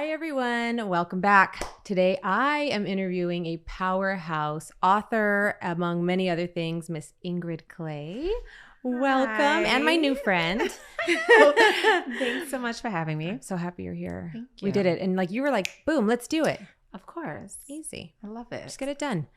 Hi, everyone. Welcome back. Today, I am interviewing a powerhouse author, among many other things, Miss Ingrid Clay. Welcome. Hi. And my new friend. Thanks so much for having me. I'm so happy you're here. Thank We you. did it. And you were like, boom, let's do it. Of course. Easy. I love it. Just get it done.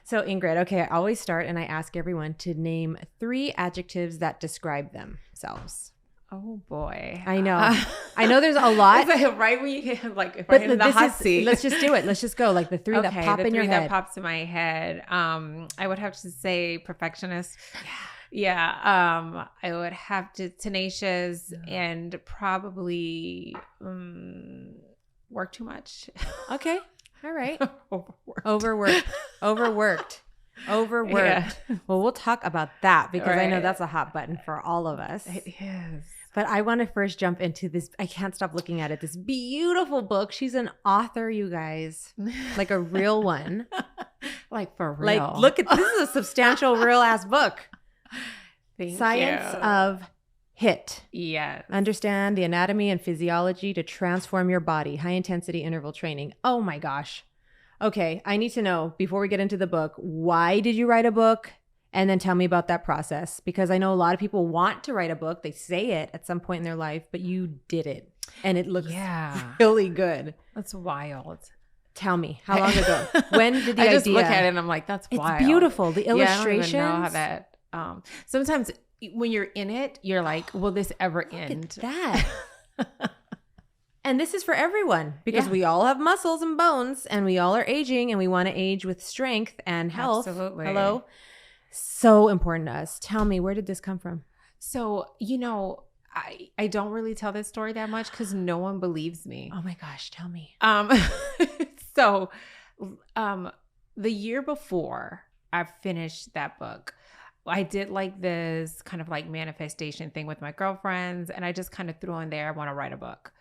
So Ingrid, okay, I always start and I ask everyone to name 3 adjectives that describe themselves. Oh boy. I know. I know there's a lot. It's like right when you get if I hit in the hot seat. Let's just do it. Let's just go. Like the 3 that pop in your head. That pops in my head. I would have to say perfectionist. Yeah. I would have to tenacious and probably work too much. Okay. All right. Overworked. Overworked. Yeah. Well, we'll talk about that because I know that's a hot button for all of us. It is. But I want to first jump into this. I can't stop looking at it. This beautiful book. She's an author, you guys. Like a real one. Like for real. Like, look at this is a substantial, real ass book. Thank Science you. of HIIT. Yes. Understand the anatomy and physiology to transform your body. High intensity interval training. Oh my gosh. Okay, I need to know before we get into the book, why did you write a book? And then tell me about that process, because I know a lot of people want to write a book. They say it at some point in their life, but you did it. And it looks really good. That's wild. Tell me, how long ago? When did the I just idea? look at it and I'm like, that's wild. It's beautiful. The illustrations. Yeah, I don't even know how that. Sometimes when you're in it, you're like, will this ever end? Look at that. And this is for everyone because we all have muscles and bones and we all are aging and we want to age with strength and health. Absolutely. Hello. So important to us. Tell me, where did this come from? So, I don't really tell this story that much because no one believes me. Oh my gosh, tell me. So, the year before I finished that book, I did like this kind of like manifestation thing with my girlfriends, and I just kind of threw in there, I want to write a book.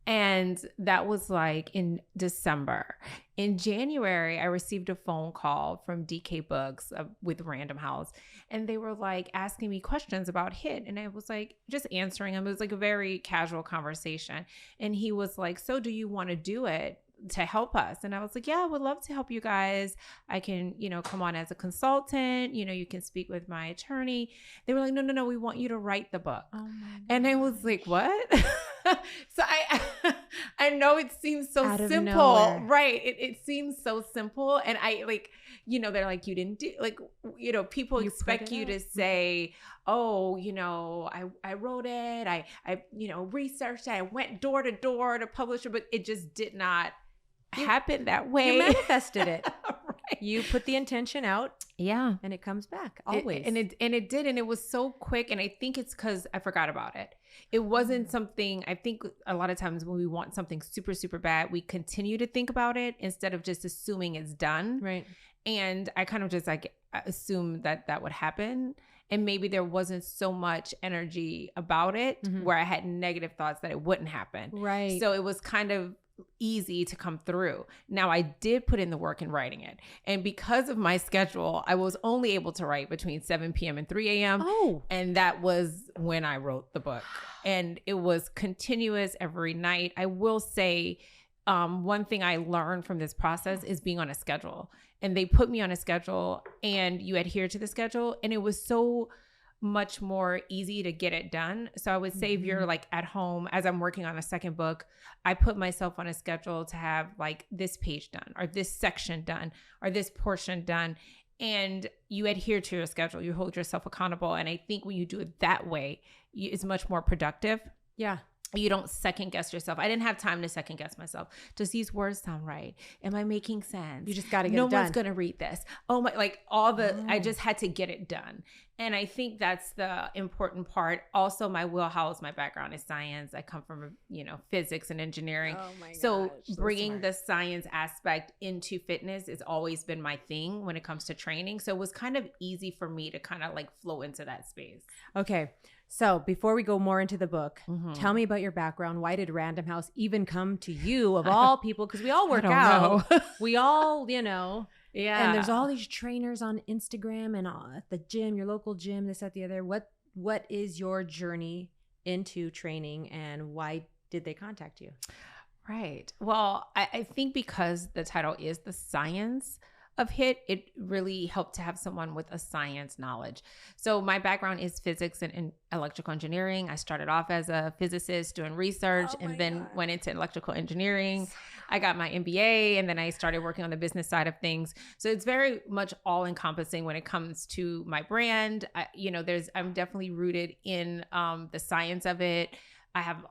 And that was like in December. In January, I received a phone call from DK Books with Random House. And they were like asking me questions about HIIT. And I was like, just answering them. It was like a very casual conversation. And he was like, so do you want to do it to help us? And I was like, yeah, I would love to help you guys. I can, come on as a consultant. You can speak with my attorney. They were like, no, we want you to write the book. Oh my gosh. And I was like, what? So I know it seems so Out of simple, nowhere. right? It seems so simple. And I like, they're like, you didn't do like, people expect you to say, oh, I wrote it. I researched it. I went door to door to publish it, but it just did not happen that way. You manifested it. Right. You put the intention out. Yeah. And it comes back always. It did. And it was so quick. And I think it's because I forgot about it. It wasn't something, I think a lot of times when we want something super, super bad, we continue to think about it instead of just assuming it's done. Right. And I kind of just like assumed that would happen. And maybe there wasn't so much energy about it where I had negative thoughts that it wouldn't happen. Right. So it was kind of easy to come through. Now I did put in the work in writing it. And because of my schedule, I was only able to write between 7 p.m. and 3 a.m. Oh. And that was when I wrote the book. And it was continuous every night. I will say one thing I learned from this process is being on a schedule. And they put me on a schedule and you adhere to the schedule. And it was so much more easy to get it done. So I would say if you're like at home, as I'm working on a second book, I put myself on a schedule to have like this page done or this section done or this portion done. And you adhere to your schedule. You hold yourself accountable. And I think when you do it that way, it's much more productive. Yeah. You don't second guess yourself. I didn't have time to second guess myself. Does these words sound right? Am I making sense? You just got to get no it done. one's going to read this. Oh my, I just had to get it done. And I think that's the important part. Also, my wheelhouse, my background is science. I come from, physics and engineering. Oh my so gosh, bringing the science aspect into fitness has always been my thing when it comes to training. So it was kind of easy for me to kind of like flow into that space. Okay. So before we go more into the book, tell me about your background. Why did Random House even come to you of all people? Because we all work out. We all, Yeah. And there's all these trainers on Instagram and at the gym, your local gym, this, that, the other. What is your journey into training and why did they contact you? Right. Well, I think because the title is The Science of HIIT, it really helped to have someone with a science knowledge. So my background is physics and electrical engineering. I started off as a physicist doing research and then went into electrical engineering. I got my MBA and then I started working on the business side of things. So it's very much all encompassing when it comes to my brand. I'm definitely rooted in the science of it. I've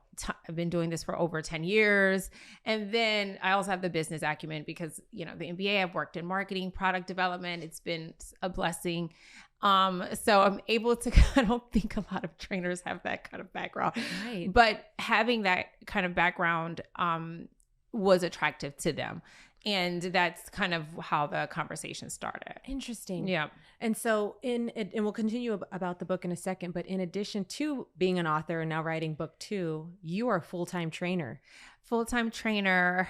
been doing this for over 10 years. And then I also have the business acumen because, the MBA, I've worked in marketing, product development. It's been a blessing. So I'm able to, I don't think a lot of trainers have that kind of background, Right. but having that kind of background was attractive to them. And that's kind of how the conversation started. Interesting. Yeah. And so and we'll continue about the book in a second, but in addition to being an author and now writing book 2, you are a full-time trainer. Full-time trainer.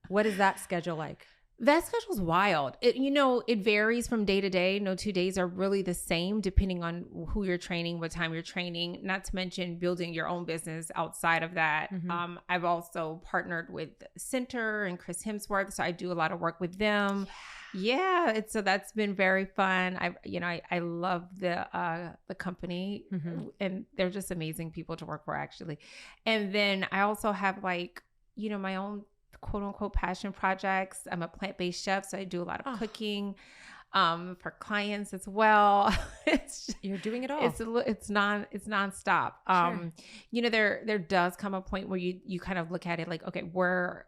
What is that schedule like? That schedule's wild. It varies from day to day. No 2 days are really the same depending on who you're training, what time you're training, not to mention building your own business outside of that. Mm-hmm. I've also partnered with Center and Chris Hemsworth, so I do a lot of work with them. Yeah, so that's been very fun. I love the company, Mm-hmm. and they're just amazing people to work for, actually. And then I also have my own quote unquote passion projects. I'm a plant-based chef, so I do a lot of cooking for clients as well. You're doing it all. It's nonstop. Sure. There does come a point where you kind of look at it like, okay, where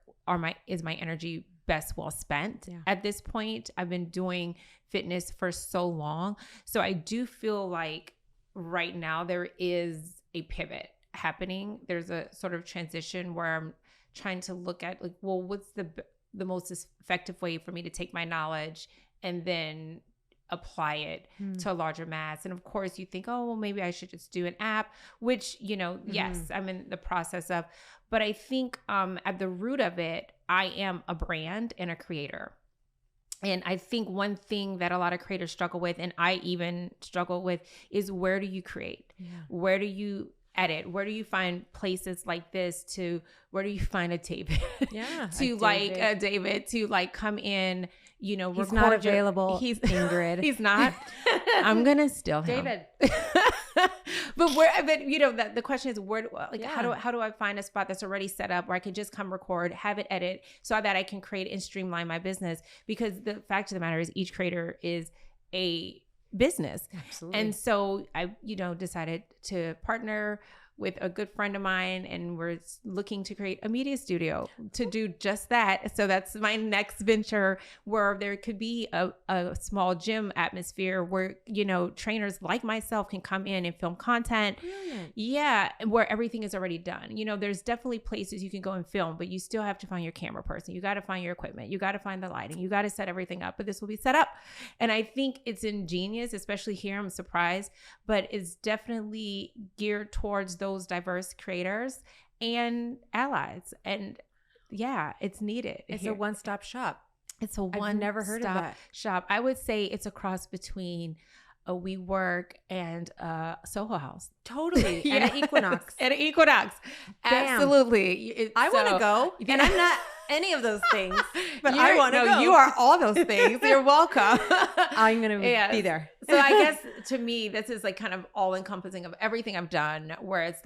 is my energy best well spent? Yeah. At this point, I've been doing fitness for so long. So I do feel like right now there is a pivot happening. There's a sort of transition where I'm trying to look at what's the most effective way for me to take my knowledge and then apply it to a larger mass. And of course you think, oh, well, maybe I should just do an app, which, yes, I'm in the process of, but I think at the root of it, I am a brand and a creator. And I think one thing that a lot of creators struggle with, and I even struggle with, is where do you create? Yeah. Where do you edit? Where do you find places like this where do you find a David? Yeah. A David to come in, He's record not available. He's Ingrid. He's not. I'm going to steal him. David. But the question is how do I find a spot that's already set up where I can just come record, have it edit so that I can create and streamline my business? Because the fact of the matter is each creator is a business. Absolutely. And so I, decided to partner with a good friend of mine, and we're looking to create a media studio to do just that. So that's my next venture, where there could be a small gym atmosphere where, trainers like myself can come in and film content. Brilliant. Yeah. Where everything is already done. There's definitely places you can go and film, but you still have to find your camera person. You got to find your equipment. You got to find the lighting. You got to set everything up, but this will be set up. And I think it's ingenious, especially here. I'm surprised, but it's definitely geared towards those diverse creators and allies. And yeah, it's needed. It's here. a one-stop shop. It's a I've never heard of that shop. I would say it's a cross between a WeWork and a Soho House. Totally. Yeah. And an Equinox. And an Equinox. Damn. Absolutely. I want to go. And I'm not any of those things, but I want to No, go. you are all those things. You're welcome. I'm going to be there. So I guess to me, this is kind of all encompassing of everything I've done, where it's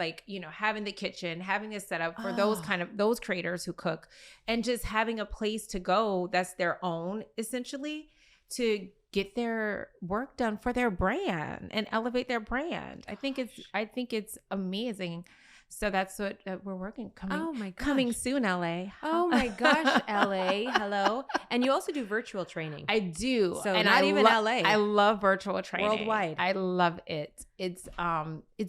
having the kitchen, having a setup for those creators who cook, and just having a place to go that's their own, essentially, to get their work done for their brand and elevate their brand. I think it's amazing. So that's what we're working. Coming soon, LA. Oh my gosh, LA. Hello. And you also do virtual training. I do. So and not even LA. I love virtual training. Worldwide. I love it. It's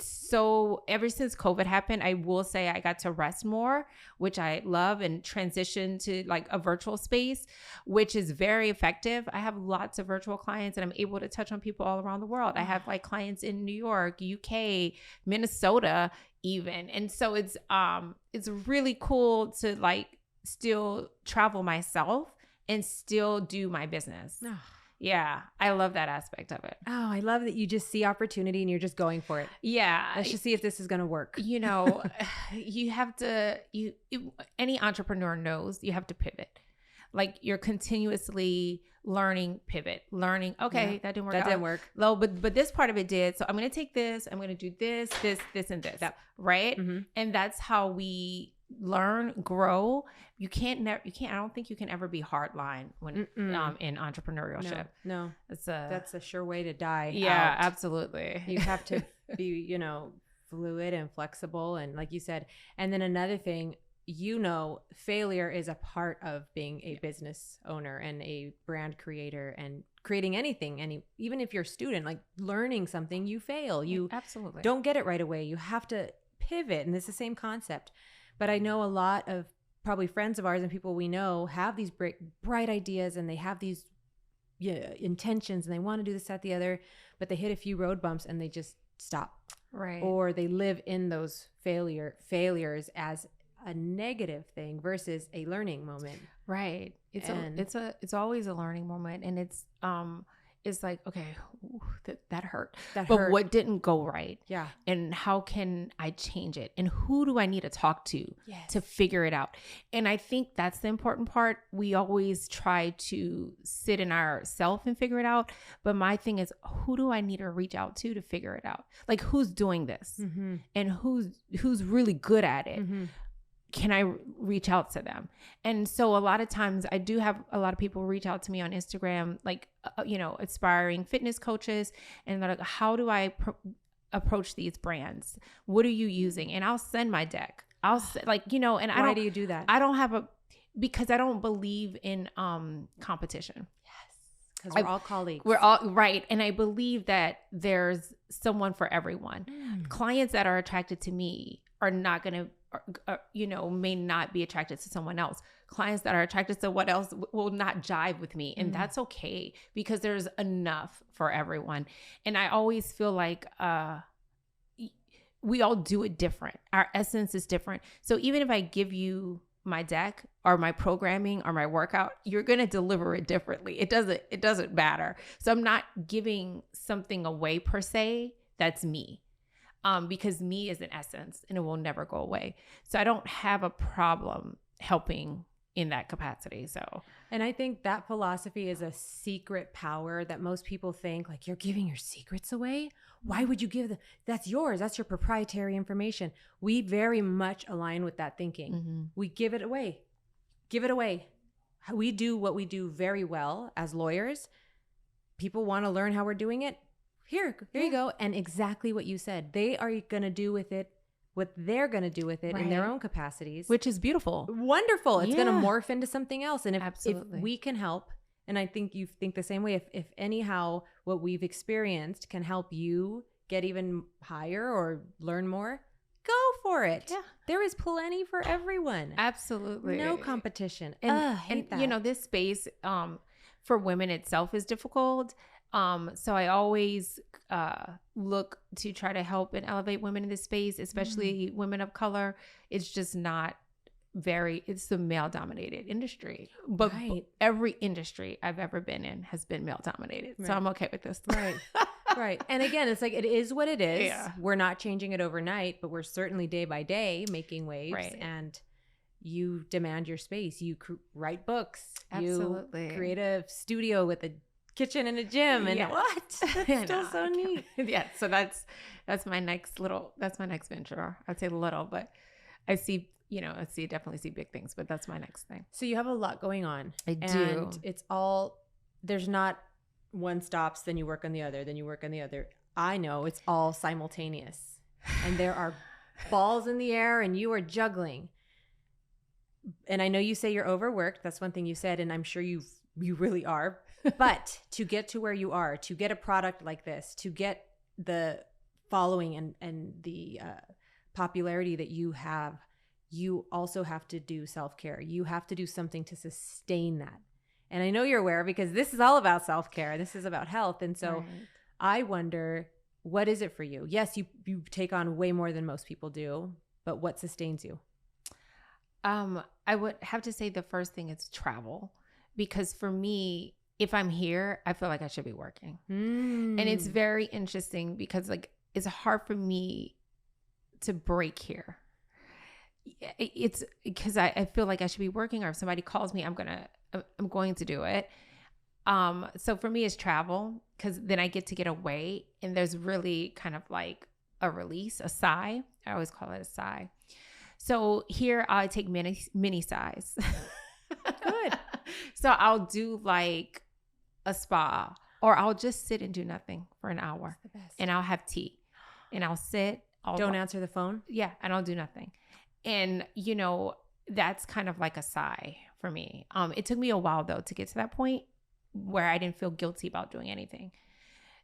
so, ever since COVID happened, I will say I got to rest more, which I love, and transition to a virtual space, which is very effective. I have lots of virtual clients and I'm able to touch on people all around the world. I have clients in New York, UK, Minnesota, even. And so it's really cool to still travel myself and still do my business. Yeah. I love that aspect of it. Oh, I love that you just see opportunity and you're just going for it. Yeah. Let's just see if this is going to work. You have to, any entrepreneur knows you have to pivot. Like you're continuously learning, learning. Okay, that didn't work. That didn't work. No, but this part of it did. So I'm going to take this. I'm going to do this, and this. Yep. Right. Mm-hmm. And that's how we learn, grow. You can't. I don't think you can ever be hardline when in entrepreneurship. No. That's a sure way to die. Yeah, out. Absolutely. You have to be, fluid and flexible, and like you said. And then another thing, failure is a part of being a business owner and a brand creator and creating anything. Even if you're a student, like learning something, you fail. You absolutely don't get it right away. You have to pivot. And it's the same concept. But I know a lot of probably friends of ours and people we know have these bright ideas, and they have these intentions, and they want to do this, that, the other, but they hit a few road bumps and they just stop. Right. Or they live in those failures as a negative thing versus a learning moment. Right. It's always a learning moment, and it's like, okay, that hurt. But what didn't go right? Yeah. And how can I change it? And who do I need to talk to to figure it out? And I think that's the important part. We always try to sit in ourself and figure it out. But my thing is, who do I need to reach out to figure it out? Like, who's doing this? Mm-hmm. And who's really good at it? Mm-hmm. Can I reach out to them? And so a lot of times I do have a lot of people reach out to me on Instagram, like, aspiring fitness coaches. And they're like, how do I approach these brands? What are you using? And I'll send my deck. And why do you do that? Because I don't believe in competition. Yes. Because we're all colleagues. We're all right. And I believe that there's someone for everyone. Clients that are attracted to me are not going to, may not be attracted to someone else. Clients that are attracted to someone else will not jive with me. And that's okay, because there's enough for everyone. And I always feel like we all do it different. Our essence is different. So even if I give you my deck or my programming or my workout, you're going to deliver it differently. It doesn't matter. So I'm not giving something away per se. That's me. Because me is an essence and it will never go away. So I don't have a problem helping in that capacity. And I think that philosophy is a secret power that most people think, like, you're giving your secrets away. Why would you give that's yours. That's your proprietary information. We very much align with that thinking. Mm-hmm. We give it away. We do what we do very well as lawyers. People want to learn how we're doing it. Here you go. And exactly what you said. They are going to do with it what they're going to do with it in their own capacities. Which is beautiful. Wonderful. It's going to morph into something else. And if we can help, and I think you think the same way, if anyhow what we've experienced can help you get even higher or learn more, go for it. Yeah. There is plenty for everyone. Absolutely. No competition. And this space for women itself is difficult. So I always look to try to help and elevate women in this space, especially women of color. It's just not it's a male dominated industry, but every industry I've ever been in has been male dominated. Right. So I'm okay with this. Right. Right. And again, it's like, it is what it is. Yeah. We're not changing it overnight, but we're certainly day by day making waves. Right. And you demand your space. You write books. Absolutely. You create a studio with a kitchen and a gym, and what? It's still so neat. Yeah. So that's my next venture. I'd say little, but I definitely see big things, but that's my next thing. So you have a lot going on. I do. And it's all, there's not one stops, then you work on the other, then you work on the other. I know it's all simultaneous, and there are balls in the air and you are juggling. And I know you say you're overworked. That's one thing you said. And I'm sure you really are. But to get to where you are, to get a product like this, to get the following and the popularity that you have, you also have to do self-care. You have to do something to sustain that. And I know you're aware, because this is all about self-care. This is about health. And so I wonder, what is it for you? Yes, you take on way more than most people do, but what sustains you? I would have to say the first thing is travel, because for me, if I'm here, I feel like I should be working. Mm. And it's very interesting because like it's hard for me to break here. It's because I feel like I should be working, or if somebody calls me, I'm going to do it. So for me, it's travel, because then I get away, and there's really kind of like a release, a sigh. I always call it a sigh. So here I take mini sighs. Good. So I'll do like a spa, or I'll just sit and do nothing for an hour. That's the best. And I'll have tea, and I'll sit. Don't answer the phone. Yeah, and I'll do nothing. And you know, that's kind of like a sigh for me. It took me a while though to get to that point where I didn't feel guilty about doing anything.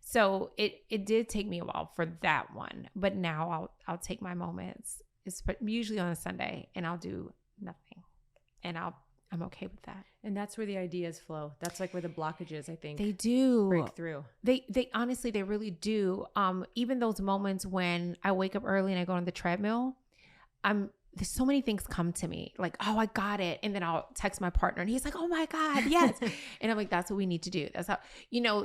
So it did take me a while for that one, but now I'll take my moments. It's usually on a Sunday, and I'll do nothing, and I'm okay with that. And that's where the ideas flow. That's like where the blockages, I think, They do break through. They honestly, they really do. Even those moments when I wake up early and I go on the treadmill, there's so many things come to me like, oh, I got it. And then I'll text my partner and he's like, oh my God, yes. And I'm like, that's what we need to do. That's how,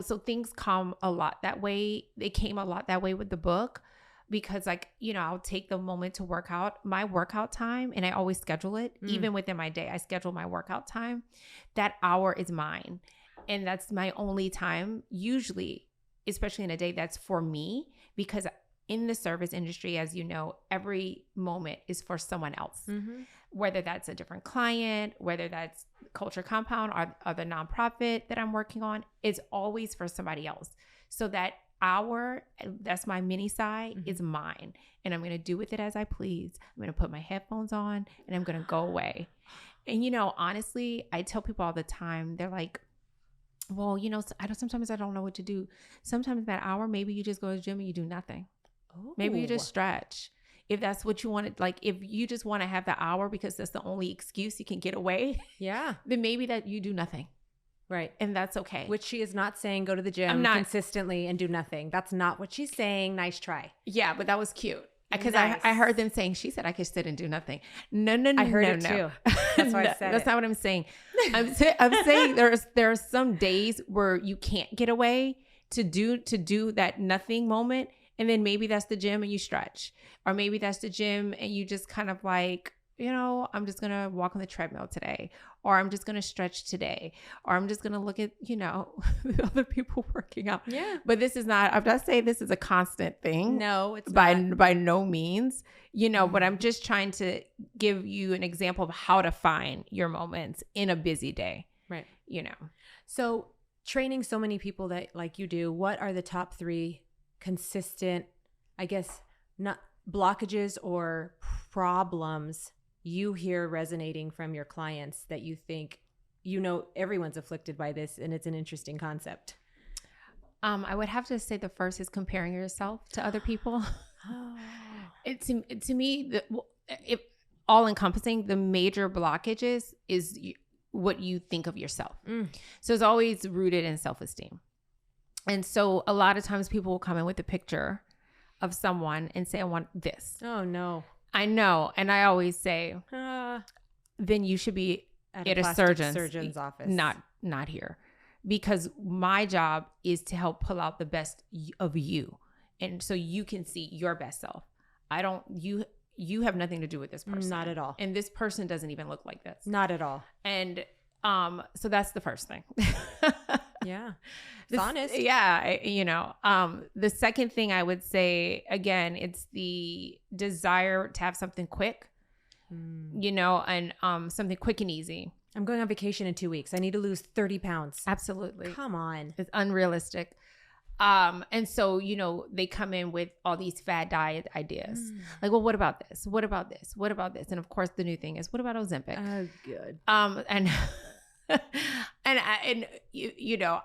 so things come a lot that way. They came a lot that way with the book, because like, I'll take the moment to work out my workout time, and I always schedule it. Even within my day, I schedule my workout time. That hour is mine. And that's my only time usually, especially in a day, that's for me, because in the service industry, as you know, every moment is for someone else, whether that's a different client, whether that's Culture Compound or the nonprofit that I'm working on, it's always for somebody else. So that hour, that's my mini sigh, is mine. And I'm going to do with it as I please. I'm going to put my headphones on and I'm going to go away. And, honestly, I tell people all the time, they're like, well, sometimes I don't know what to do. Sometimes that hour, maybe you just go to the gym and you do nothing. Oh. Maybe you just stretch. If that's what you wanted, like if you just want to have the hour because that's the only excuse you can get away, then maybe that you do nothing. Right. And that's okay. Which she is not saying go to the gym consistently and do nothing. That's not what she's saying. Nice try. Yeah, but that was cute. Because I heard them saying, she said I could sit and do nothing. No. I heard it too. That's why I said that's not what I'm saying. I'm saying there are some days where you can't get away to do that nothing moment. And then maybe that's the gym and you stretch. Or maybe that's the gym and you just kind of like, I'm just going to walk on the treadmill today. Or I'm just going to stretch today. Or I'm just going to look at, the other people working out. Yeah. But this is not, I'm not saying this is a constant thing. No, it's not. By no means, but I'm just trying to give you an example of how to find your moments in a busy day. Right. So training so many people that like you do, what are the top 3 consistent, I guess, not blockages or problems you hear resonating from your clients that you think, everyone's afflicted by this and it's an interesting concept? I would have to say the first is comparing yourself to other people. To me, all encompassing, the major blockages is what you think of yourself. So it's always rooted in self-esteem. And so a lot of times people will come in with a picture of someone and say, I want this. Oh, no. I know. And I always say, then you should be at a surgeon's office. Not here. Because my job is to help pull out the best of you. And so you can see your best self. You have nothing to do with this person. Not at all. And this person doesn't even look like this. Not at all. And so that's the first thing. Yeah. It's honest. Yeah. The second thing I would say, again, it's the desire to have something quick, and something quick and easy. I'm going on vacation in 2 weeks. I need to lose 30 pounds. Absolutely. Come on. It's unrealistic. And so, they come in with all these fad diet ideas. Like, well, what about this? What about this? What about this? And of course, the new thing is, what about Ozempic? Oh, good.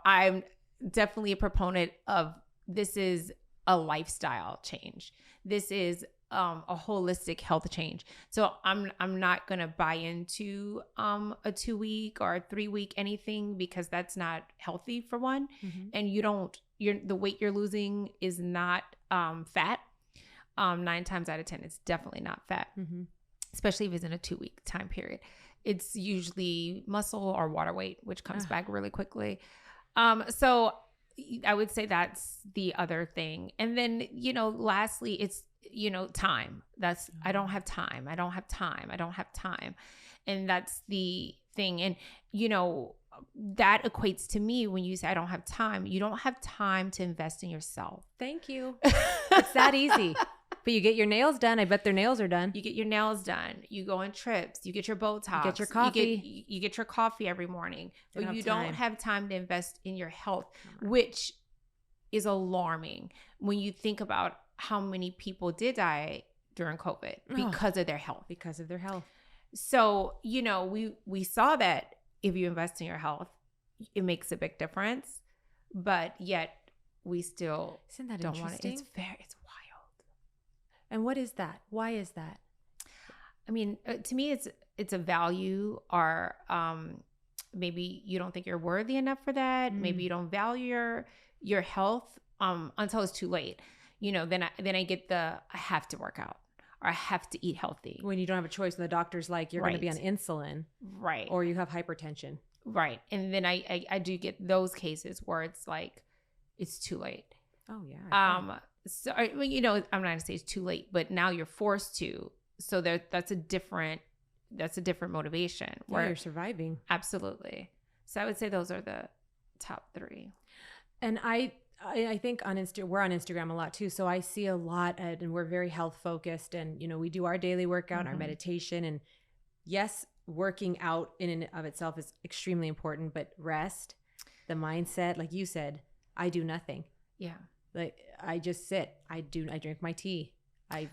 I'm definitely a proponent of this is a lifestyle change. This is a holistic health change. So I'm not going to buy into a 2-week or a 3-week anything, because that's not healthy for one. And the weight you're losing is not fat. 9 times out of 10, it's definitely not fat, especially if it's in a 2-week time period. It's usually muscle or water weight, which comes back really quickly. So I would say that's the other thing. And then, lastly, it's, time. I don't have time. I don't have time. I don't have time. And that's the thing. And, that equates to me when you say, I don't have time. You don't have time to invest in yourself. Thank you. It's that easy. But you get your nails done. I bet their nails are done. You get your nails done. You go on trips. You get your Botox. You get your coffee. You get your coffee every morning. But you don't have time to invest in your health, which is alarming when you think about how many people did die during COVID because of their health. Because of their health. So, we saw that if you invest in your health, it makes a big difference. But yet we still don't want it. It's wild. And what is that? Why is that? I mean, to me, it's a value, or maybe you don't think you're worthy enough for that. Maybe you don't value your health until it's too late. Then I get I have to work out, or I have to eat healthy. When you don't have a choice and the doctor's like, you're going to be on insulin. Right. Or you have hypertension. Right. And then I do get those cases where it's like, it's too late. Oh, yeah. So, I'm not going to say it's too late, but now you're forced to. So that's a different motivation. Where you're surviving. Absolutely. So I would say those are the top 3. And I think we're on Instagram a lot too. So I see a lot, and we're very health focused, and, we do our daily workout, our meditation, and yes, working out in and of itself is extremely important, but rest, the mindset, like you said, I do nothing. Yeah. Like I just sit, I drink my tea. I,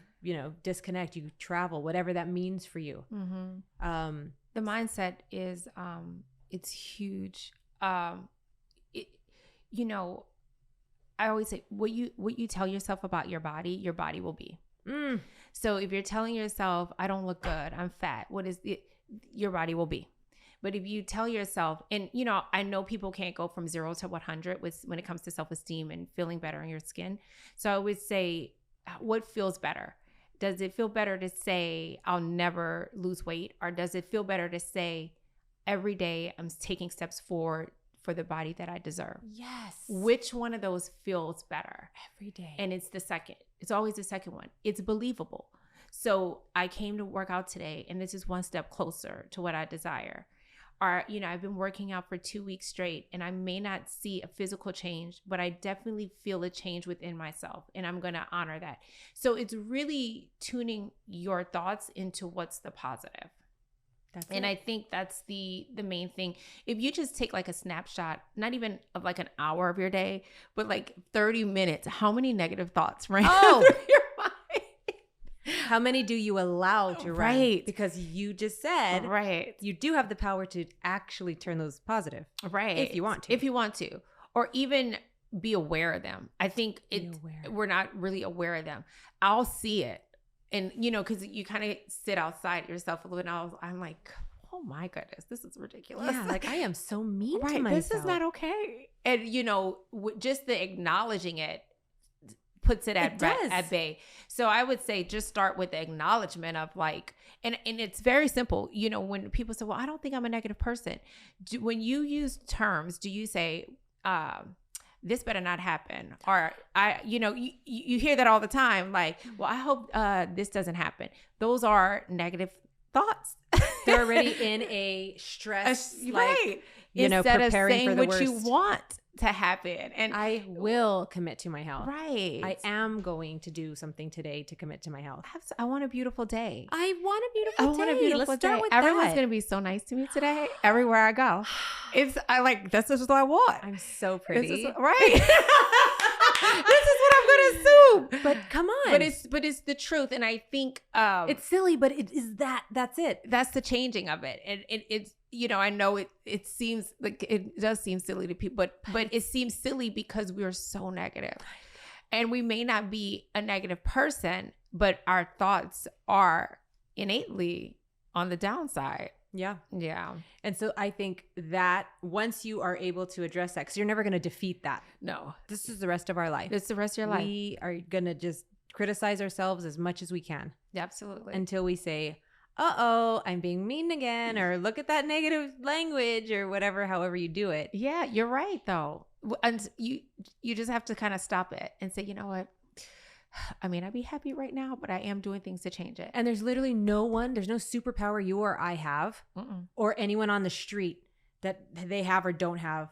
disconnect, you travel, whatever that means for you. The mindset is, it's huge. I always say, what you tell yourself about your body will be. So if you're telling yourself, I don't look good, I'm fat, what is it? Your body will be. But if you tell yourself, and I know people can't go from 0 to 100 when it comes to self-esteem and feeling better in your skin. So I would say, what feels better? Does it feel better to say, I'll never lose weight? Or does it feel better to say, every day I'm taking steps forward for the body that I deserve? Yes. Which one of those feels better? Every day. And it's the second. It's always the second one. It's believable. So I came to work out today, and this is one step closer to what I desire. Or, I've been working out for 2 weeks straight, and I may not see a physical change, but I definitely feel a change within myself, and I'm going to honor that. So it's really tuning your thoughts into what's the positive. And I think that's the main thing. If you just take like a snapshot, not even of like an hour of your day, but like 30 minutes, how many negative thoughts ran through your mind? How many do you allow to run? Right. Because you just said you do have the power to actually turn those positive. Right. If you want to. If you want to. Or even be aware of them. I think we're not really aware of them. I'll see it. And, because you kind of sit outside yourself a little bit. And I'm like, oh my goodness, this is ridiculous. Yeah, like I am so mean to myself. This is not okay. And, just the acknowledging it puts it at bay. So I would say just start with the acknowledgement of like, and it's very simple. When people say, well, I don't think I'm a negative person. When you use terms, do you say, this better not happen? Or you hear that all the time. Like, well, I hope this doesn't happen. Those are negative thoughts. They're already in a stress, right? Instead preparing of saying for the what worst. You want to happen. And I will commit to my health. Right. I am going to do something today to commit to my health. I want a beautiful day. I want a beautiful day. Let's start with Everyone's that. going to be so nice to me today. Everywhere I go. This is what I want. I'm so pretty. Right. This is what I'm going to assume. But come on. But it's the truth. And I think it's silly, but it is that's it. That's the changing of it. And it's, I know it seems like it does seem silly to people, but it seems silly because we're so negative. And we may not be a negative person, but our thoughts are innately on the downside. Yeah. Yeah. And so I think that once you are able to address that, because you're never going to defeat that. No. This is the rest of our life. It's the rest of your life. We are going to just criticize ourselves as much as we can. Absolutely. Until we say, I'm being mean again, or look at that negative language or whatever, however you do it. Yeah, you're right though. And you just have to kind of stop it and say, you know what? I mean, I'd be happy right now, but I am doing things to change it. And there's literally there's no superpower you or I have, or anyone on the street that they have or don't have,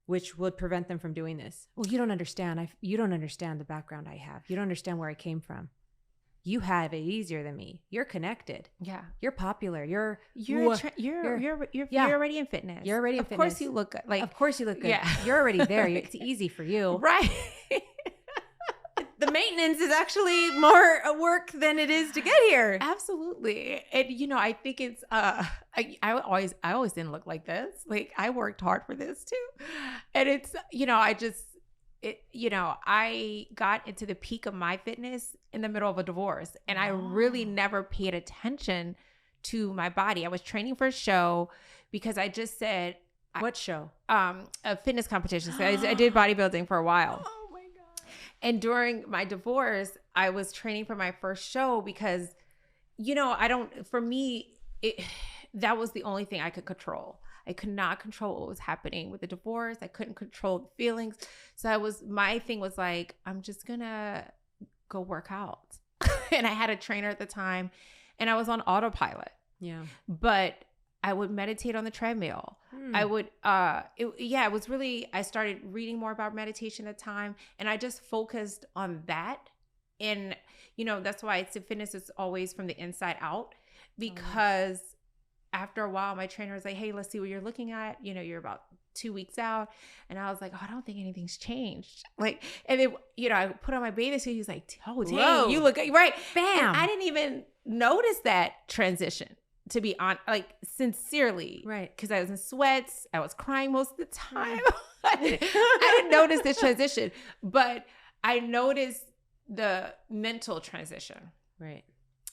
which would prevent them from doing this. Well, you don't understand. You don't understand the background I have. You don't understand where I came from. You have it easier than me. You're connected. Yeah. You're popular. You're already in fitness. You're already in fitness. Of course you look good. Of course you look good. Yeah. You're already there. It's easy for you. Right. The maintenance is actually more work than it is to get here. Absolutely. And I think it's I always didn't look like this. Like I worked hard for this too. And it's I got into the peak of my fitness in the middle of a divorce, and I really never paid attention to my body. I was training for a show because I just said, what show? A fitness competition. So I did bodybuilding for a while. Oh my God. And during my divorce, I was training for my first show because, that was the only thing I could control. I could not control what was happening with the divorce. I couldn't control the feelings. So my thing was like, I'm just gonna go work out. And I had a trainer at the time and I was on autopilot. Yeah. But I would meditate on the treadmill. I would, it was really, I started reading more about meditation at the time, and I just focused on that. And, that's why fitness is always from the inside out, because after a while, my trainer was like, hey, let's see what you're looking at. You're about 2 weeks out. And I was like, oh, I don't think anything's changed. Like, and then, I put on my bathing suit. He was like, oh, dang, whoa, you look right. Bam. And I didn't even notice that transition, to be honest, like sincerely. Right. Because I was in sweats. I was crying most of the time. I didn't notice this transition, but I noticed the mental transition. Right.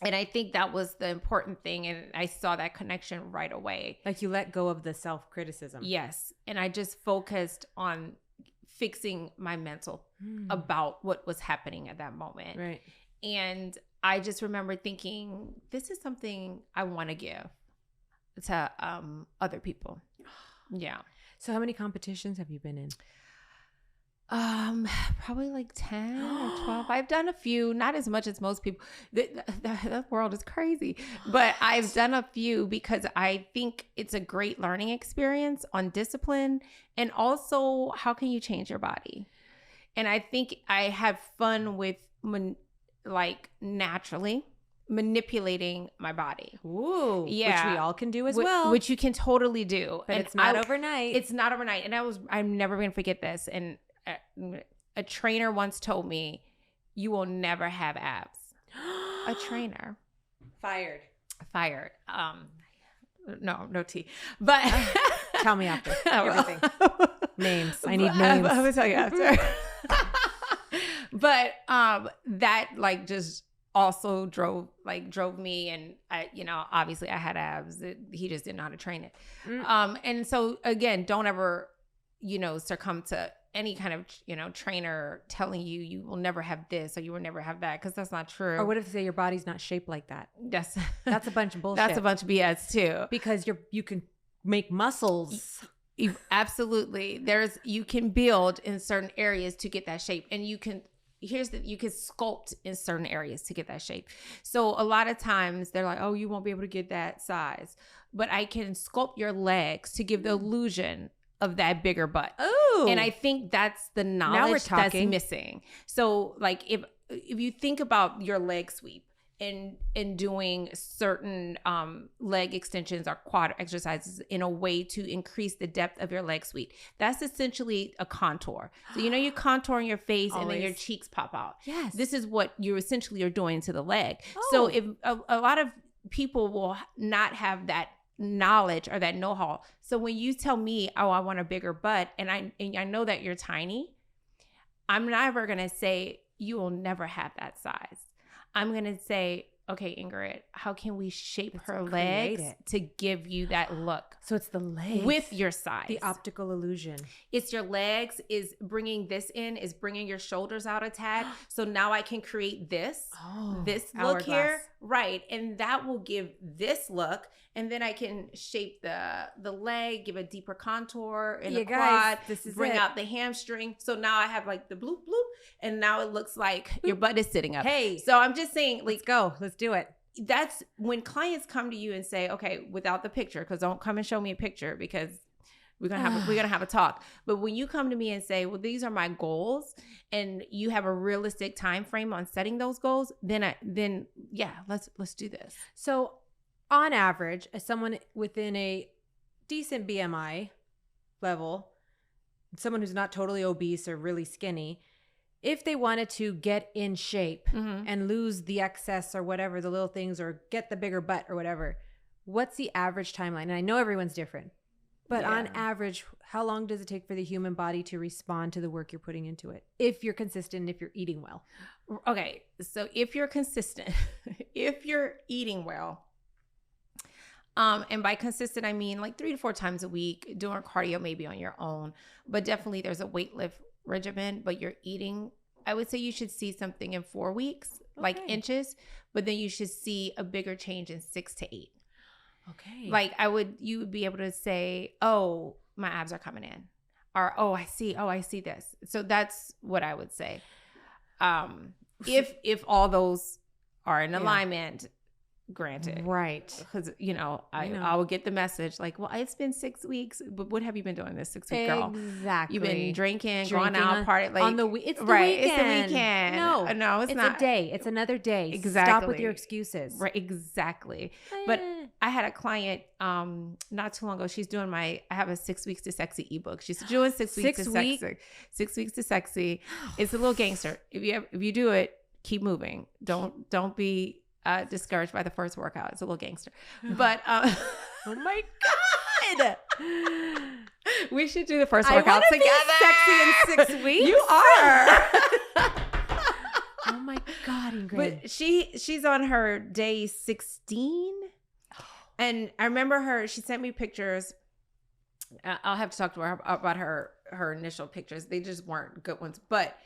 And I think that was the important thing. And I saw that connection right away. Like you let go of the self-criticism. Yes. And I just focused on fixing my mental about what was happening at that moment. Right. And I just remember thinking, this is something I want to give to other people. Yeah. So how many competitions have you been in? Probably like 10 or 12. I've done a few, not as much as most people. The world is crazy, but I've done a few because I think it's a great learning experience on discipline, and also how can you change your body. And I think I have fun with naturally manipulating my body. Ooh, yeah, which we all can do as well. Which you can totally do, but it's not overnight. It's not overnight, and I'm never gonna forget this. And a trainer once told me, you will never have abs. A trainer. Fired. No tea. But tell me after. Everything. Names. I need names. I will tell you after. But that just also drove me, and I, obviously I had abs. He just didn't know how to train it. And so again, don't ever, succumb to any kind of, trainer telling you will never have this or you will never have that, because that's not true. Or what if they say your body's not shaped like that? That's a bunch of bullshit. That's a bunch of BS too. Because you can make muscles. Absolutely. You can build in certain areas to get that shape, and you can sculpt in certain areas to get that shape. So a lot of times they're like, oh, you won't be able to get that size, but I can sculpt your legs to give the illusion of that bigger butt. Oh. And I think that's the knowledge that's missing. So if you think about your leg sweep and doing certain leg extensions or quad exercises in a way to increase the depth of your leg sweep, that's essentially a contour. So you're contouring your face and then your cheeks pop out. Yes. This is what you essentially are doing to the leg. Oh. So if a lot of people will not have that knowledge or that know-how. So when you tell me, oh, I want a bigger butt, and I know that you're tiny, I'm never going to say you will never have that size. I'm going to say okay, Ingrid, how can we shape Let's her create legs it. to give you that look So it's the legs with your size? the optical illusion. It's your legs is bringing this in, is bringing your shoulders out a tad. So now I can create this look here. Right. And that will give this look. And then I can shape the leg, give a deeper contour in the quad, bring out the hamstring. So now I have like the bloop bloop. And now it looks like your butt is sitting up. Hey. So I'm just saying, like, Let's go. Let's do it. That's when clients come to you and say, okay, without the picture, because don't come and show me a picture because we're gonna have a talk. But when you come to me and say, well, these are my goals, and you have a realistic time frame on setting those goals, then yeah, let's do this. So on average, as someone within a decent BMI level, someone who's not totally obese or really skinny, if they wanted to get in shape and lose the excess or whatever, the little things, or get the bigger butt or whatever, what's the average timeline? And I know everyone's different, but on average, how long does it take for the human body to respond to the work you're putting into it? If you're consistent, if you're eating well. Okay. So if you're consistent, if you're eating well, and by consistent, I mean like 3 to 4 times a week, doing cardio maybe on your own, but definitely there's a weight lift regimen, but you're eating, I would say you should see something in 4 weeks, like inches, but then you should see a bigger change in 6 to 8. Okay. Like you would be able to say, oh, my abs are coming in, or, oh, I see this. So that's what I would say. If all those are in alignment, granted, right? Because I will get the message like, well, it's been 6 weeks, but what have you been doing this 6 week, girl? Exactly. You've been drinking going out, party, like on it's the right. weekend. It's the weekend. No, it's not a day. It's another day. Exactly. Stop with your excuses. Right, exactly. But I had a client not too long ago. She's doing I have a 6 weeks to sexy ebook. She's doing 6 weeks to sexy. 6 weeks to sexy. It's a little gangster. If you do it, keep moving. Don't be discouraged by the first workout. It's a little gangster, but oh my god, we should do the first workout together. Be sexy in 6 weeks. You are. Oh my god, Ingrid. But she's on her day 16, and I remember her. She sent me pictures. I'll have to talk to her about her initial pictures. They just weren't good ones. But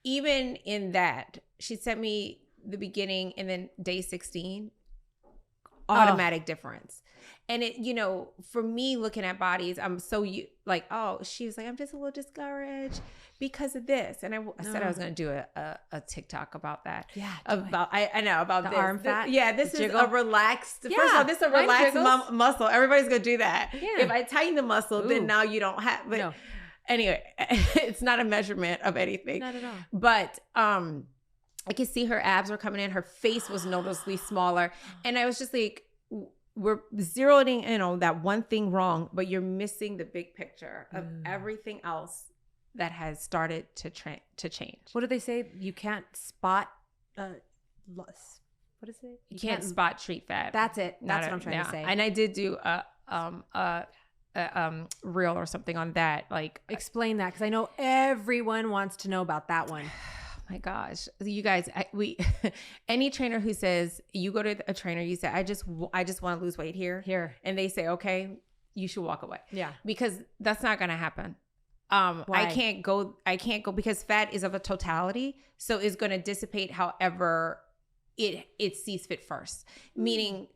even in that, she sent me the beginning and then day 16, automatic difference. And it, for me looking at bodies, I'm so like, oh, she was like, I'm just a little discouraged because of this. And I said I was going to do a TikTok about that. Yeah. I know about the this. arm fat. This is a relaxed, first of all, this is a mine relaxed jiggles. muscle. Everybody's going to do that. Yeah. If I tighten the muscle, then now you don't have, but anyway, it's not a measurement of anything. Not at all. But, I could see her abs were coming in. Her face was noticeably smaller. And I was just like, we're zeroing in on that one thing wrong, but you're missing the big picture of everything else that has started to change. What do they say? You can't spot what is it? You can't spot treat fat. That's it. That's what I'm trying to say. And I did do a reel or something on that. Like, explain that, because I know everyone wants to know about that one. My gosh, you guys, any trainer who says, you go to a trainer, you say, I just want to lose weight here. And they say, okay, you should walk away. Yeah. Because that's not going to happen. Why? I can't go because fat is of a totality. So it's going to dissipate however it sees fit first. Meaning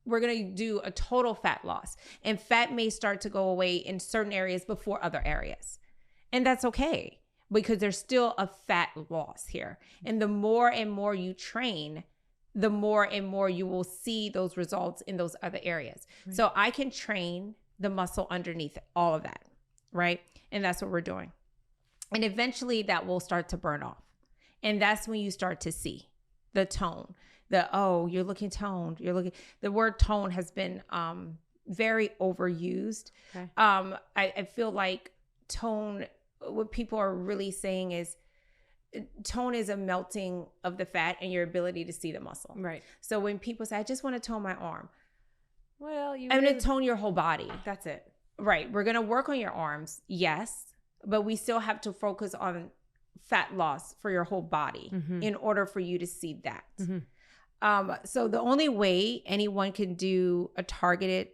we're going to do a total fat loss, and fat may start to go away in certain areas before other areas. And that's okay, because there's still a fat loss here. And the more and more you train, the more and more you will see those results in those other areas. Right. So I can train the muscle underneath all of that, right? And that's what we're doing. And eventually that will start to burn off. And that's when you start to see the tone. You're looking toned. The word tone has been very overused. Okay. I feel like tone, what people are really saying is tone is a melting of the fat and your ability to see the muscle. Right. So when people say, I just want to tone my arm. Well, I'm going to tone your whole body. That's it. Right. We're going to work on your arms. Yes. But we still have to focus on fat loss for your whole body in order for you to see that. So the only way anyone can do a targeted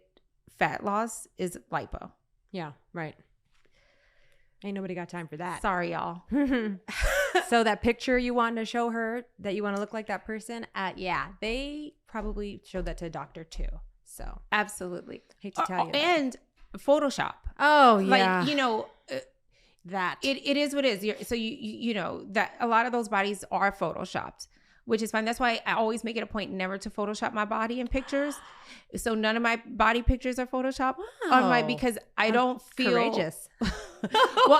fat loss is lipo. Yeah, right. Ain't nobody got time for that. Sorry, y'all. So that picture you want to show her that you want to look like that person, yeah, they probably showed that to a doctor too. So absolutely. Hate to tell you. And Photoshop. Oh, yeah. Like, that it is what it is. So you know that a lot of those bodies are photoshopped, which is fine. That's why I always make it a point never to Photoshop my body in pictures. So none of my body pictures are Photoshopped because I don't feel courageous. Well,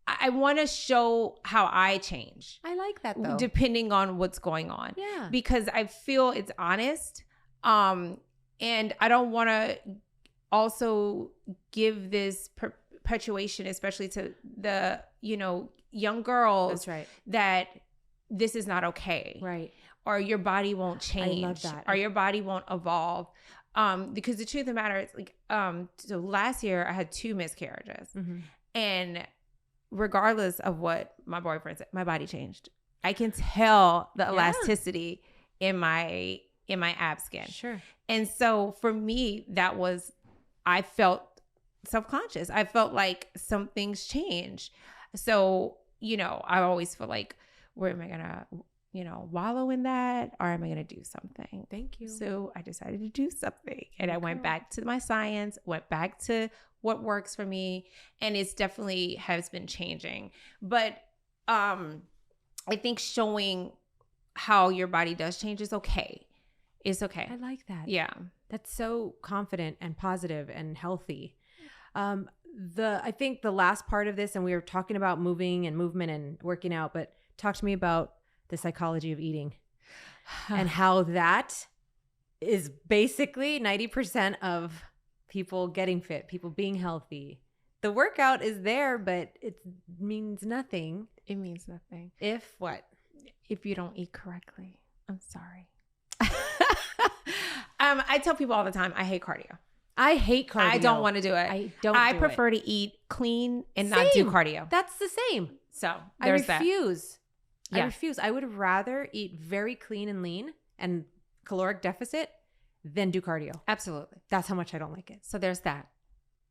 I want to show how I change. I like that though. Depending on what's going on. Yeah. Because I feel it's honest. And I don't want to also give this perpetuation, especially to the, young girls. That's right. That this is not okay. Right. Or your body won't change. I love that. Or your body won't evolve. Because the truth of the matter is like, so last year I had 2 miscarriages. Mm-hmm. And regardless of what my boyfriend said, my body changed. I can tell the elasticity in my ab skin. Sure. And so for me, I felt self-conscious. I felt like some things changed. So, I always feel like, where am I gonna, wallow in that, or am I gonna do something? Thank you. So I decided to do something, and I went back to my science, went back to what works for me, and it's definitely has been changing. But I think showing how your body does change is okay. It's okay. I like that. Yeah. That's so confident and positive and healthy. I think the last part of this, and we were talking about moving and movement and working out, but talk to me about the psychology of eating and how that is basically 90% of people getting fit, people being healthy. The workout is there, but it means nothing. It means nothing. If what? If you don't eat correctly. I'm sorry. I tell people all the time, I hate cardio. I hate cardio. I don't want to do it. I prefer to eat clean and not do cardio. That's the same. So I refuse. Yeah. I refuse. I would rather eat very clean and lean and caloric deficit than do cardio. Absolutely. That's how much I don't like it. So there's that.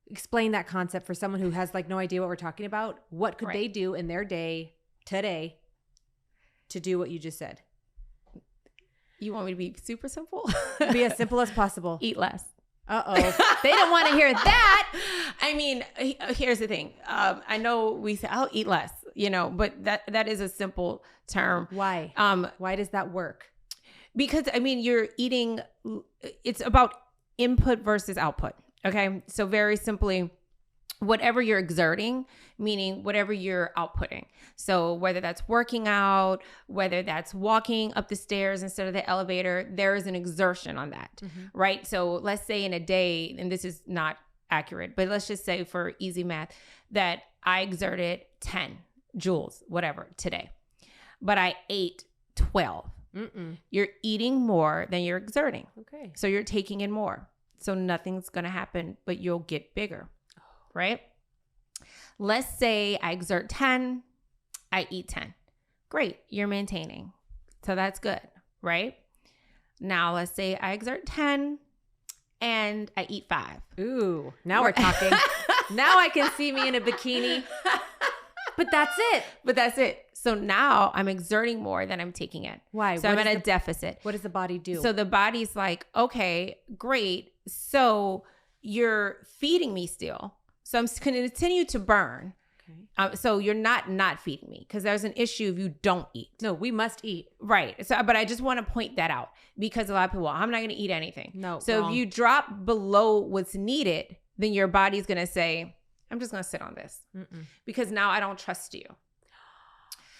Explain that concept for someone who has like no idea what we're talking about. What could they do in their day today to do what you just said? You want me to be super simple? Be as simple as possible. Eat less. Uh-oh. They don't want to hear that. I mean, here's the thing. I know we say, I'll eat less, but that is a simple term. Why? Why does that work? Because, you're eating, it's about input versus output. Okay. So very simply, whatever you're exerting, meaning whatever you're outputting. So whether that's working out, whether that's walking up the stairs instead of the elevator, there is an exertion on that, right? So let's say in a day, and this is not accurate, but let's just say for easy math that I exerted 10 joules, whatever, today, but I ate 12. You're eating more than you're exerting. Okay. So you're taking in more. So nothing's going to happen, but you'll get bigger. Right? Let's say I exert 10, I eat 10. Great, you're maintaining. So that's good, right? Now let's say I exert 10 and I eat 5. Ooh, now we're talking. Now I can see me in a bikini. But that's it. So now I'm exerting more than I'm taking in. Why? So I'm at a deficit. What does the body do? So the body's like, okay, great. So you're feeding me still. So I'm going to continue to burn. Okay. So you're not feeding me because there's an issue if you don't eat. No, we must eat. Right. So, but I just want to point that out because a lot of people, I'm not going to eat anything. No. So if you drop below what's needed, then your body's going to say, I'm just going to sit on this because now I don't trust you.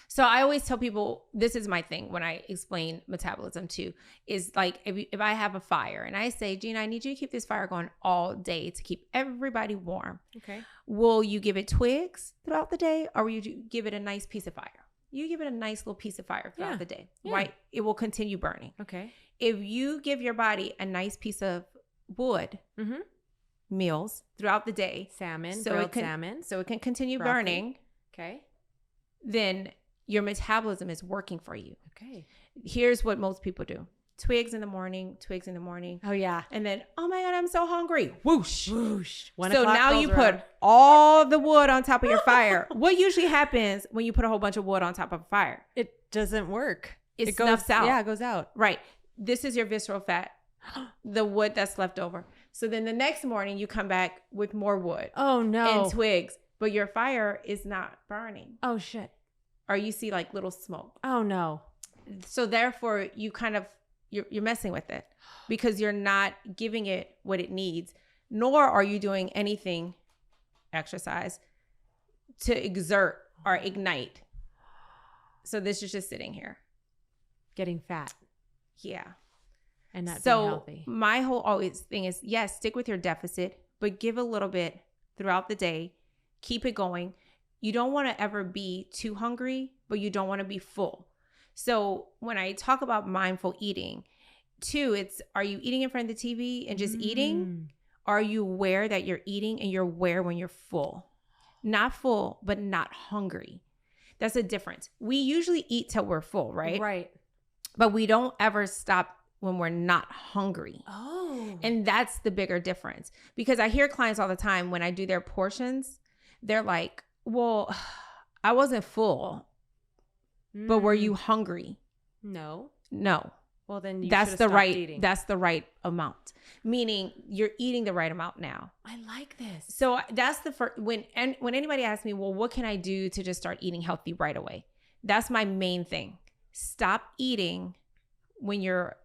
So I always tell people, this is my thing when I explain metabolism too, is like if I have a fire and I say, Gina, I need you to keep this fire going all day to keep everybody warm. Okay. Will you give it twigs throughout the day or will you give it a nice piece of fire? You give it a nice little piece of fire throughout the day, right? It will continue burning. Okay. If you give your body a nice piece of wood, meals throughout the day. Salmon, so it can continue burning. Okay. Then your metabolism is working for you. Okay. Here's what most people do. Twigs in the morning. Oh, yeah. And then, oh my God, I'm so hungry. Whoosh. Whoosh. So now you put all the wood on top of your fire. What usually happens when you put a whole bunch of wood on top of a fire? It doesn't work. It snuffs out. Yeah, it goes out. Right. This is your visceral fat, the wood that's left over. So then the next morning you come back with more wood. Oh, no. And twigs, but your fire is not burning. Oh, shit. Or you see like little smoke. Oh, no. So therefore you kind of, you're messing with it because you're not giving it what it needs, nor are you doing anything, exercise, to exert or ignite. So this is just sitting here. Getting fat. Yeah. And not being healthy. So my whole always thing is, yes, stick with your deficit, but give a little bit throughout the day. Keep it going. You don't want to ever be too hungry, but you don't want to be full. So when I talk about mindful eating, too, it's, are you eating in front of the TV and just eating? Are you aware that you're eating and you're aware when you're full? Not full, but not hungry. That's a difference. We usually eat till we're full, right? Right. But we don't ever stop when we're not hungry. Oh. And that's the bigger difference. Because I hear clients all the time when I do their portions, they're like, well, I wasn't full, but were you hungry? No. Well, then that's the right eating. That's the right amount. Meaning you're eating the right amount now. I like this. So that's the first, when anybody asks me, well, what can I do to just start eating healthy right away? That's my main thing. Stop eating when you're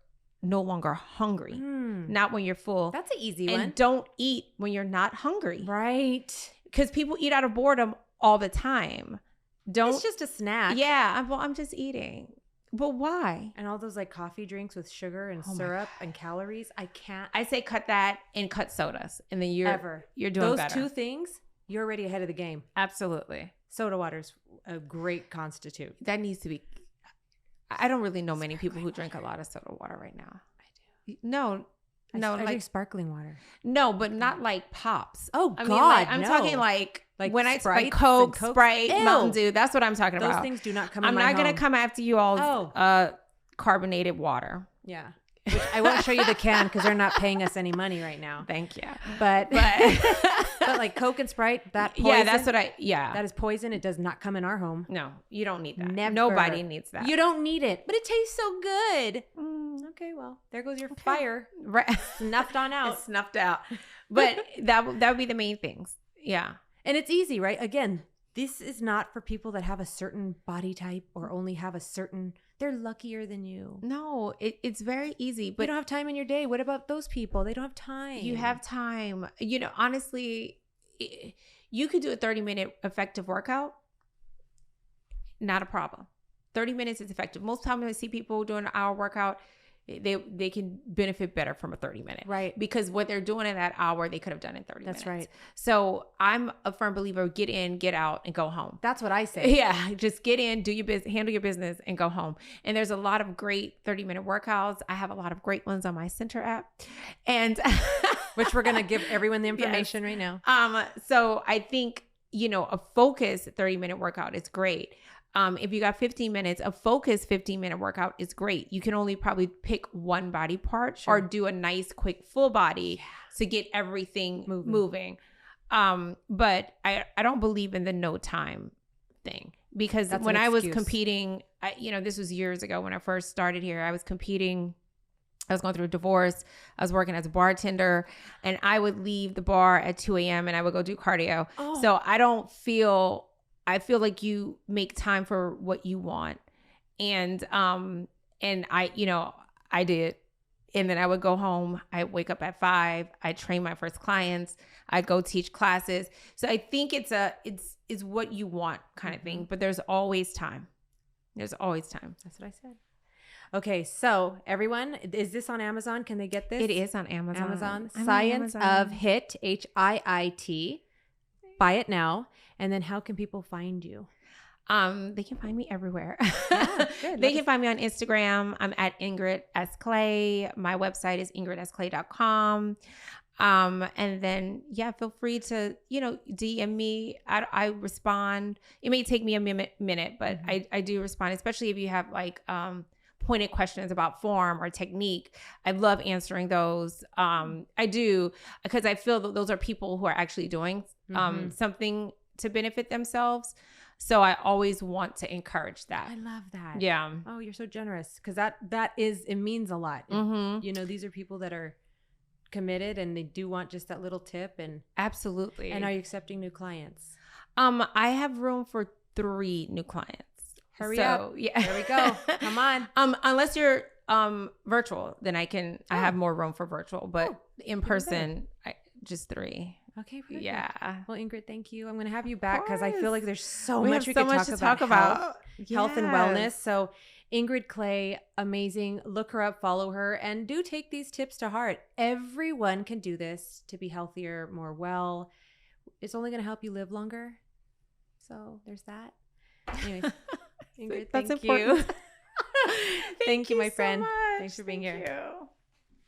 no longer hungry, not when you're full. That's an easy one. And don't eat when you're not hungry. Right. Because people eat out of boredom all the time. It's just a snack. Yeah. I'm just eating. But why? And all those like coffee drinks with sugar and syrup and calories. I can't. I say cut that and cut sodas. And then you're doing those better. Those two things, you're already ahead of the game. Absolutely. Soda water's a great constitute. That needs to be. I don't really know many people who drink a lot of soda water right now. I do. No, I drink sparkling water. No, but not like pops. Oh, I God, mean, like, I'm talking like when I like Coke, Sprite, Mountain Dew. That's what I'm talking about. Those things do not come. I'm not going to come after you all. Carbonated water. Yeah. Which I won't show you the can because they're not paying us any money right now. Thank you. But like Coke and Sprite, that poison. Yeah, that's what that is poison. It does not come in our home. No, you don't need that. Never. Nobody needs that. You don't need it, but it tastes so good. Okay, well, there goes your fire. Right. Snuffed on out. It's snuffed out. But that would be the main things. Yeah. And it's easy, right? Again, this is not for people that have a certain body type or only have a certain, they're luckier than you. No, it's very easy. But you don't have time in your day. What about those people? They don't have time. You have time. You know, honestly, you could do a 30-minute effective workout. Not a problem. 30 minutes is effective. Most times when I see people doing an hour workout, they can benefit better from a 30-minute. Right. Because what they're doing in that hour, they could have done in 30 minutes. That's right. So I'm a firm believer, get in, get out, and go home. That's what I say. Yeah. Just get in, do your business, handle your business, and go home. And there's a lot of great 30-minute workouts. I have a lot of great ones on my Center app. And which we're going to give everyone the information right now. So I think, a focused 30-minute workout is great. If you got 15 minutes, a focused 15-minute workout is great. You can only probably pick one body part or do a nice, quick, full body to get everything moving. But I don't believe in the no time thing because when I was competing, this was years ago when I first started here, I was competing. I was going through a divorce. I was working as a bartender and I would leave the bar at 2 a.m. and I would go do cardio. Oh. So I feel like you make time for what you want. And I did. And then I would go home. I wake up at 5. I train my first clients. I go teach classes. So I think it's what you want kind of thing, but there's always time. There's always time. That's what I said. Okay. So everyone, is this on Amazon? Can they get this? It is on Amazon. Science of HIIT, HIIT. Buy it now. And then how can people find you? They can find me everywhere. Yeah, good. They can find me on Instagram. I'm at Ingrid S. Clay. My website is ingridsclay.com. And then, feel free to, DM me. I respond. It may take me a minute, but I do respond, especially if you have like, pointed questions about form or technique, I love answering those. I do, because I feel that those are people who are actually doing something to benefit themselves. So I always want to encourage that. I love that. Yeah. Oh, you're so generous, because it means a lot. You know, these are people that are committed and they do want just that little tip. And absolutely. And are you accepting new clients? I have room for 3 new clients. Hurry up. Yeah. There we go. Come on. Unless you're virtual, then I have more room for virtual, but in person, just 3. Okay. Perfect. Yeah. Well, Ingrid, thank you. I'm going to have you back because I feel like there's so much we so could much talk about. Health and wellness. Yes. So Ingrid Clay, amazing. Look her up, follow her, and do take these tips to heart. Everyone can do this to be healthier, more well. It's only going to help you live longer. So there's that. Anyways, Ingrid, That's thank important. you. Thank you, my so friend. much. Thanks for being here. You.